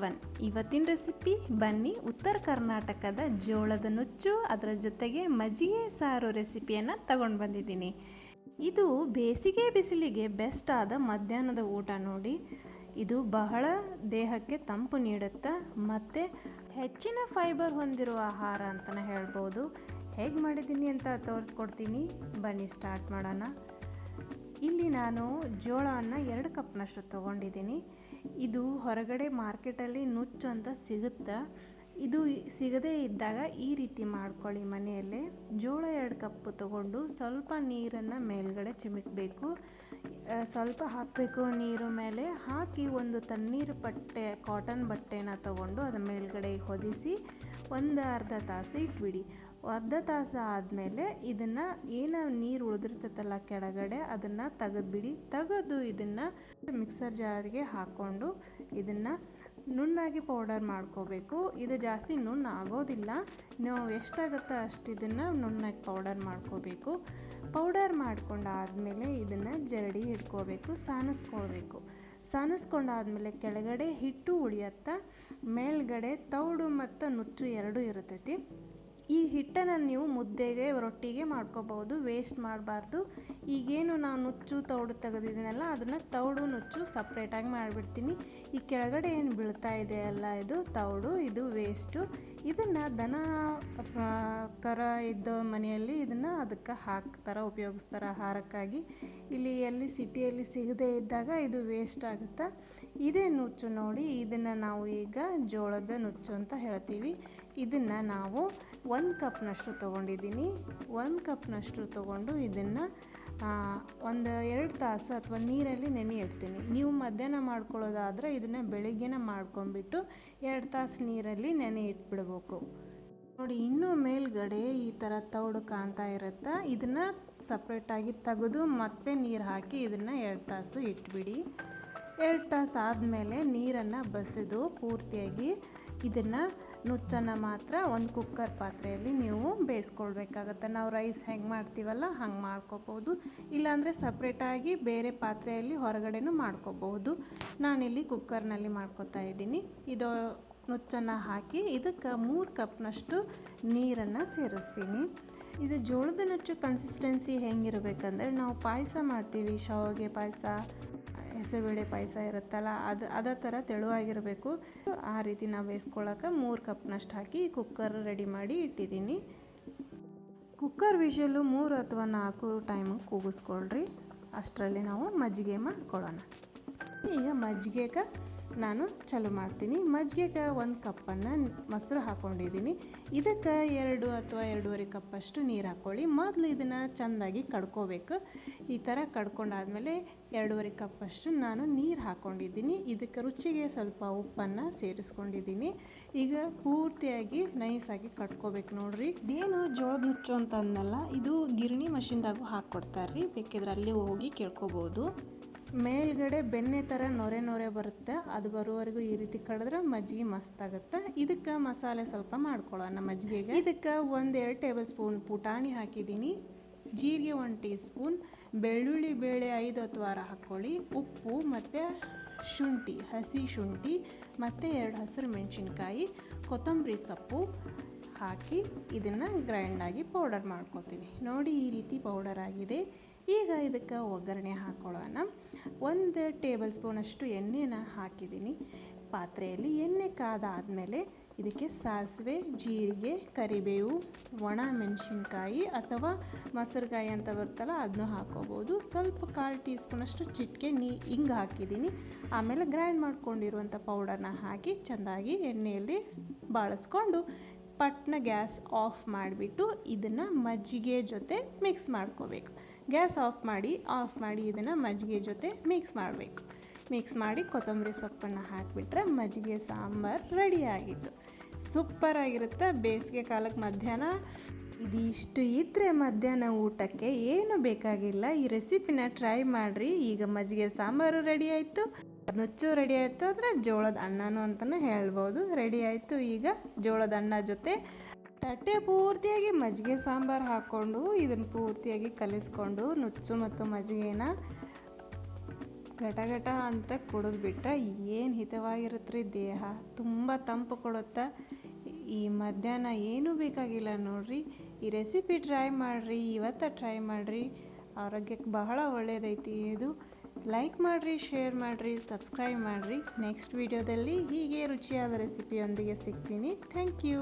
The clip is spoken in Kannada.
1. ಇವತ್ತಿನ ರೆಸಿಪಿ ಬನ್ನಿ ಉತ್ತರ ಕರ್ನಾಟಕದ ಜೋಳದ ನುಚ್ಚು ಅದರ ಜೊತೆಗೆ ಮಜ್ಜಿಗೆ ಸಾರು ರೆಸಿಪಿಯನ್ನು ತಗೊಂಡು ಬಂದಿದ್ದೀನಿ. ಇದು ಬೇಸಿಗೆ ಬಿಸಿಲಿಗೆ ಬೆಸ್ಟ್ ಆದ ಮಧ್ಯಾಹ್ನದ ಊಟ ನೋಡಿ. ಇದು ಬಹಳ ದೇಹಕ್ಕೆ ತಂಪು ನೀಡುತ್ತೆ ಮತ್ತು ಹೆಚ್ಚಿನ ಫೈಬರ್ ಹೊಂದಿರುವ ಆಹಾರ ಅಂತಲೇ ಹೇಳ್ಬೋದು. ಹೇಗೆ ಮಾಡಿದ್ದೀನಿ ಅಂತ ತೋರಿಸ್ಕೊಡ್ತೀನಿ, ಬನ್ನಿ ಸ್ಟಾರ್ಟ್ ಮಾಡೋಣ. ಇಲ್ಲಿ ನಾನು ಜೋಳವನ್ನು 2 ಕಪ್ನಷ್ಟು ತೊಗೊಂಡಿದ್ದೀನಿ. ಇದು ಹೊರಗಡೆ ಮಾರ್ಕೆಟಲ್ಲಿ ನುಚ್ಚು ಅಂತ ಸಿಗುತ್ತೆ. ಇದು ಸಿಗದೇ ಇದ್ದಾಗ ಈ ರೀತಿ ಮಾಡ್ಕೊಳ್ಳಿ ಮನೆಯಲ್ಲೇ. ಜೋಳ 2 ಕಪ್ ತೊಗೊಂಡು ಸ್ವಲ್ಪ ನೀರನ್ನು ಮೇಲ್ಗಡೆ ಚಿಮುಕಬೇಕು, ಸ್ವಲ್ಪ ಹಾಕಬೇಕು. ನೀರು ಮೇಲೆ ಹಾಕಿ ಒಂದು ತಣ್ಣೀರು ಬಟ್ಟೆ, ಕಾಟನ್ ಬಟ್ಟೆನ ತೊಗೊಂಡು ಅದರ ಮೇಲ್ಗಡೆ ಹೊದಿಸಿ ಒಂದು ಅರ್ಧ ತಾಸು ಇಟ್ಬಿಡಿ. ಅರ್ಧ ತಾಸು ಆದಮೇಲೆ ಇದನ್ನು ಏನು ನೀರು ಉಳಿದಿರ್ತೈತಲ್ಲ ಕೆಳಗಡೆ ಅದನ್ನು ತೆಗೆದುಬಿಡಿ. ತೆಗೆದು ಇದನ್ನು ಮಿಕ್ಸರ್ ಜಾರ್ಗೆ ಹಾಕ್ಕೊಂಡು ಇದನ್ನು ನುಣ್ಣಾಗಿ ಪೌಡರ್ ಮಾಡ್ಕೋಬೇಕು. ಇದು ಜಾಸ್ತಿ ನುಣ್ಣು ಆಗೋದಿಲ್ಲ, ನಾವು ಎಷ್ಟಾಗುತ್ತೋ ಅಷ್ಟು ಇದನ್ನು ನುಣ್ಣಾಗಿ ಪೌಡರ್ ಮಾಡ್ಕೋಬೇಕು. ಪೌಡರ್ ಮಾಡ್ಕೊಂಡಾದಮೇಲೆ ಇದನ್ನು ಜರಡಿ ಇಟ್ಕೋಬೇಕು, ಸಾನಿಸ್ಕೊಳ್ಬೇಕು. ಸಾನಿಸ್ಕೊಂಡಾದ್ಮೇಲೆ ಕೆಳಗಡೆ ಹಿಟ್ಟು ಉಳಿಯುತ್ತಾ, ಮೇಲ್ಗಡೆ ತೌಡು ಮತ್ತು ನುಚ್ಚು ಎರಡೂ ಇರ್ತೈತಿ. ಈ ಹಿಟ್ಟನ್ನು ನೀವು ಮುದ್ದೆಗೆ ರೊಟ್ಟಿಗೆ ಮಾಡ್ಕೋಬೋದು, ವೇಸ್ಟ್ ಮಾಡಬಾರ್ದು. ಈಗೇನು ನಾನು ನುಚ್ಚು ತೌಡು ತೆಗೆದಿದ್ದೀನಲ್ಲ ಅದನ್ನು ತೌಡು ನುಚ್ಚು ಸಪ್ರೇಟಾಗಿ ಮಾಡಿಬಿಡ್ತೀನಿ. ಈ ಕೆಳಗಡೆ ಏನು ಬೀಳ್ತಾ ಇದೆಯಲ್ಲ ಇದು ತೌಡು, ಇದು ವೇಸ್ಟು. ಇದನ್ನು ದನ ಕರ ಇದ್ದ ಮನೆಯಲ್ಲಿ ಇದನ್ನು ಅದಕ್ಕೆ ಹಾಕ್ತಾರೆ, ಉಪಯೋಗಿಸ್ತಾರೆ ಆಹಾರಕ್ಕಾಗಿ. ಇಲ್ಲಿ ಎಲ್ಲಿ ಸಿಟಿಯಲ್ಲಿ ಸಿಗದೇ ಇದ್ದಾಗ ಇದು ವೇಸ್ಟ್ ಆಗುತ್ತೆ. ಇದೇ ನುಚ್ಚು ನೋಡಿ, ಇದನ್ನು ನಾವು ಈಗ ಜೋಳದ ನುಚ್ಚು ಅಂತ ಹೇಳ್ತೀವಿ. ಇದನ್ನು ನಾವು 1 ಕಪ್ನಷ್ಟು ತೊಗೊಂಡಿದ್ದೀನಿ. 1 ಕಪ್ನಷ್ಟು ತೊಗೊಂಡು ಇದನ್ನು ಒಂದು 2 ತಾಸು ಅಥವಾ ನೀರಲ್ಲಿ ನೆನೆ ಇಡ್ತೀನಿ. ನೀವು ಮಧ್ಯಾಹ್ನ ಮಾಡ್ಕೊಳ್ಳೋದಾದರೆ ಇದನ್ನು ಬೆಳಿಗ್ಗೆನೇ ಮಾಡ್ಕೊಂಬಿಟ್ಟು 2 ತಾಸು ನೀರಲ್ಲಿ ನೆನೆ ಇಟ್ಬಿಡ್ಬೇಕು. ನೋಡಿ, ಇನ್ನೂ ಮೇಲ್ಗಡೆ ಈ ಥರ ತೌಡು ಕಾಣ್ತಾ ಇರುತ್ತೆ. ಇದನ್ನು ಸಪ್ರೇಟಾಗಿ ತೆಗೆದು ಮತ್ತೆ ನೀರು ಹಾಕಿ ಇದನ್ನು 2 ತಾಸು ಇಟ್ಬಿಡಿ. 2 ತಾಸು ಆದಮೇಲೆ ನೀರನ್ನು ಬಸಿದು ಪೂರ್ತಿಯಾಗಿ ಇದನ್ನು ನುಚ್ಚನ್ನು ಮಾತ್ರ ಒಂದು ಕುಕ್ಕರ್ ಪಾತ್ರೆಯಲ್ಲಿ ನೀವು ಬೇಯಿಸ್ಕೊಳ್ಬೇಕಾಗತ್ತೆ. ನಾವು ರೈಸ್ ಹೆಂಗೆ ಮಾಡ್ತೀವಲ್ಲ ಹಂಗೆ ಮಾಡ್ಕೋಬೋದು, ಇಲ್ಲಾಂದರೆ ಸಪ್ರೇಟಾಗಿ ಬೇರೆ ಪಾತ್ರೆಯಲ್ಲಿ ಹೊರಗಡೆನೂ ಮಾಡ್ಕೋಬಹುದು. ನಾನಿಲ್ಲಿ ಕುಕ್ಕರ್ನಲ್ಲಿ ಮಾಡ್ಕೋತಾ ಇದ್ದೀನಿ. ಇದು ನುಚ್ಚನ್ನು ಹಾಕಿ ಇದಕ್ಕೆ 3 ಕಪ್ನಷ್ಟು ನೀರನ್ನು ಸೇರಿಸ್ತೀನಿ. ಇದು ಜೋಳದ ನುಚ್ಚು ಕನ್ಸಿಸ್ಟೆನ್ಸಿ ಹೆಂಗಿರಬೇಕಂದ್ರೆ, ನಾವು ಪಾಯಸ ಮಾಡ್ತೀವಿ, ಶಾವಿಗೆ ಪಾಯಸ, ಹೆಸರುಬೇಳೆ ಪಾಯಸ ಇರುತ್ತಲ್ಲ, ಅದೇ ಥರ ತೆಳುವಾಗಿರಬೇಕು. ಆ ರೀತಿ ನಾವು ಬೇಯಿಸ್ಕೊಳ್ಳೋಕೆ 3 ಕಪ್ನಷ್ಟು ಹಾಕಿ ಕುಕ್ಕರ್ ರೆಡಿ ಮಾಡಿ ಇಟ್ಟಿದ್ದೀನಿ. ಕುಕ್ಕರ್ ವಿಷಲು 3 ಅಥವಾ 4 ಟೈಮಿಗೆ ಕೂಗಿಸ್ಕೊಳ್ರಿ. ಅಷ್ಟರಲ್ಲಿ ನಾವು ಮಜ್ಜಿಗೆ ಮಾಡ್ಕೊಳ್ಳೋಣ. ಈಗ ಮಜ್ಜಿಗೆಗೆ ನಾನು ಚಾಲು ಮಾಡ್ತೀನಿ. ಮಜ್ಜಿಗೆಗೆ 1 ಕಪ್ಪನ್ನು ಮೊಸರು ಹಾಕ್ಕೊಂಡಿದ್ದೀನಿ. ಇದಕ್ಕೆ 2 ಅಥವಾ 2.5 ಕಪ್ಪಷ್ಟು ನೀರು ಹಾಕ್ಕೊಳ್ಳಿ. ಮೊದಲು ಇದನ್ನು ಚೆಂದಾಗಿ ಕಡ್ಕೋಬೇಕು. ಈ ಥರ ಕಡ್ಕೊಂಡಾದ್ಮೇಲೆ 2.5 ಕಪ್ಪಷ್ಟು ನಾನು ನೀರು ಹಾಕ್ಕೊಂಡಿದ್ದೀನಿ. ಇದಕ್ಕೆ ರುಚಿಗೆ ಸ್ವಲ್ಪ ಉಪ್ಪನ್ನು ಸೇರಿಸ್ಕೊಂಡಿದ್ದೀನಿ. ಈಗ ಪೂರ್ತಿಯಾಗಿ ನೈಸಾಗಿ ಕಟ್ಕೋಬೇಕು ನೋಡ್ರಿ. ಇದೇನು ಜೋಳದ ನುಚ್ಚು ಅಂತ ಅಂದಲ್ಲ, ಇದು ಗಿರಣಿ ಮಷಿನ್ದಾಗೂ ಹಾಕ್ಕೊಡ್ತಾರೆ ರೀ, ಬೇಕಿದ್ರೆ ಅಲ್ಲಿ ಹೋಗಿ ಕೇಳ್ಕೊಬೋದು. ಮೇಲ್ಗಡೆ ಬೆಣ್ಣೆ ಥರ ನೊರೆ ಬರುತ್ತೆ, ಅದು ಬರುವವರೆಗೂ ಈ ರೀತಿ ಕಡಿದ್ರೆ ಮಜ್ಜಿಗೆ ಮಸ್ತಾಗುತ್ತೆ. ಇದಕ್ಕೆ ಮಸಾಲೆ ಸ್ವಲ್ಪ ಮಾಡ್ಕೊಳ್ಳೋಣ ಮಜ್ಜಿಗೆಗೆ. ಇದಕ್ಕೆ 1-2 ಟೇಬಲ್ ಸ್ಪೂನ್ ಪುಟಾಣಿ ಹಾಕಿದ್ದೀನಿ, ಜೀರಿಗೆ 1 ಟೀ ಸ್ಪೂನ್, ಬೆಳ್ಳುಳ್ಳಿ ಬೇಳೆ 5 ಅಥವಾ 6 ಹಾಕ್ಕೊಳ್ಳಿ, ಉಪ್ಪು ಮತ್ತು ಶುಂಠಿ, ಹಸಿ ಶುಂಠಿ ಮತ್ತು 2 ಹಸಿರು ಮೆಣಸಿನ್ಕಾಯಿ, ಕೊತ್ತಂಬರಿ ಸೊಪ್ಪು ಹಾಕಿ ಇದನ್ನು ಗ್ರೈಂಡಾಗಿ ಪೌಡರ್ ಮಾಡ್ಕೊತೀವಿ. ನೋಡಿ, ಈ ರೀತಿ ಪೌಡರ್ ಆಗಿದೆ. ಈಗ ಇದಕ್ಕೆ ಒಗ್ಗರಣೆ ಹಾಕ್ಕೊಳ್ಳೋಣ. 1 ಟೇಬಲ್ ಸ್ಪೂನಷ್ಟು ಎಣ್ಣೆನ ಹಾಕಿದ್ದೀನಿ ಪಾತ್ರೆಯಲ್ಲಿ. ಎಣ್ಣೆ ಕಾದಾದಮೇಲೆ ಇದಕ್ಕೆ ಸಾಸಿವೆ, ಜೀರಿಗೆ, ಕರಿಬೇವು, ಒಣ ಮೆಣಸಿನ್ಕಾಯಿ ಅಥವಾ ಮೊಸರುಕಾಯಿ ಅಂತ ಬರ್ತಲ್ಲ ಅದನ್ನು ಹಾಕೋಬೋದು. ಸ್ವಲ್ಪ 1/4 ಟೀ ಸ್ಪೂನಷ್ಟು ಚಿಟಿಕೆ ಹಿಂಗೆ ಹಾಕಿದ್ದೀನಿ. ಆಮೇಲೆ ಗ್ರೈಂಡ್ ಮಾಡ್ಕೊಂಡಿರುವಂಥ ಪೌಡರ್ನ ಹಾಕಿ ಚೆಂದಾಗಿ ಎಣ್ಣೆಯಲ್ಲಿ ಬಾಳಿಸ್ಕೊಂಡು ಪಟ್ನ ಗ್ಯಾಸ್ ಆಫ್ ಮಾಡಿಬಿಟ್ಟು ಇದನ್ನು ಮಜ್ಜಿಗೆ ಜೊತೆ ಮಿಕ್ಸ್ ಮಾಡ್ಕೋಬೇಕು. ಗ್ಯಾಸ್ ಆಫ್ ಮಾಡಿ ಇದನ್ನು ಮಜ್ಜಿಗೆ ಜೊತೆ ಮಿಕ್ಸ್ ಮಾಡಬೇಕು. ಮಿಕ್ಸ್ ಮಾಡಿ ಕೊತ್ತಂಬರಿ ಸೊಪ್ಪನ್ನು ಹಾಕಿಬಿಟ್ರೆ ಮಜ್ಜಿಗೆ ಸಾಂಬಾರು ರೆಡಿಯಾಗಿತ್ತು. ಸೂಪರಾಗಿರುತ್ತೆ. ಬೇಸಿಗೆ ಕಾಲಕ್ಕೆ ಮಧ್ಯಾಹ್ನ ಇದಿಷ್ಟು ಇದ್ದರೆ ಮಧ್ಯಾಹ್ನ ಊಟಕ್ಕೆ ಏನು ಬೇಕಾಗಿಲ್ಲ. ಈ ರೆಸಿಪಿನ ಟ್ರೈ ಮಾಡಿರಿ. ಈಗ ಮಜ್ಜಿಗೆ ಸಾಂಬಾರು ರೆಡಿ ಆಯಿತು, ನುಚ್ಚು ರೆಡಿ ಆಯಿತು, ಅಂದರೆ ಜೋಳದ ಅನ್ನನೂ ಅಂತಲೇ ಹೇಳ್ಬೋದು. ರೆಡಿ ಆಯಿತು. ಈಗ ಜೋಳದ ಅನ್ನ ಜೊತೆ ತಟ್ಟೆ ಪೂರ್ತಿಯಾಗಿ ಮಜ್ಜಿಗೆ ಸಾಂಬಾರು ಹಾಕ್ಕೊಂಡು ಇದನ್ನು ಪೂರ್ತಿಯಾಗಿ ಕಲಿಸ್ಕೊಂಡು ನುಚ್ಚು ಮತ್ತು ಮಜ್ಜಿಗೆನ ಘಟ ಅಂತ ಕುಡಿದ್ಬಿಟ್ರೆ ಏನು ಹಿತವಾಗಿರುತ್ತೆ ರೀ. ದೇಹ ತುಂಬ ತಂಪು ಕೊಡುತ್ತೆ. ಈ ಮಧ್ಯಾಹ್ನ ಏನೂ ಬೇಕಾಗಿಲ್ಲ ನೋಡ್ರಿ. ಈ ರೆಸಿಪಿ ಟ್ರೈ ಮಾಡಿರಿ, ಇವತ್ತು ಟ್ರೈ ಮಾಡಿರಿ. ಆರೋಗ್ಯಕ್ಕೆ ಬಹಳ ಒಳ್ಳೆಯದೈತಿ ಇದು. ಲೈಕ್ ಮಾಡಿರಿ, ಶೇರ್ ಮಾಡಿರಿ, ಸಬ್ಸ್ಕ್ರೈಬ್ ಮಾಡಿರಿ. ನೆಕ್ಸ್ಟ್ ವಿಡಿಯೋದಲ್ಲಿ ಹೀಗೆ ರುಚಿಯಾದ ರೆಸಿಪಿಯೊಂದಿಗೆ ಸಿಗ್ತೀನಿ. Thank you.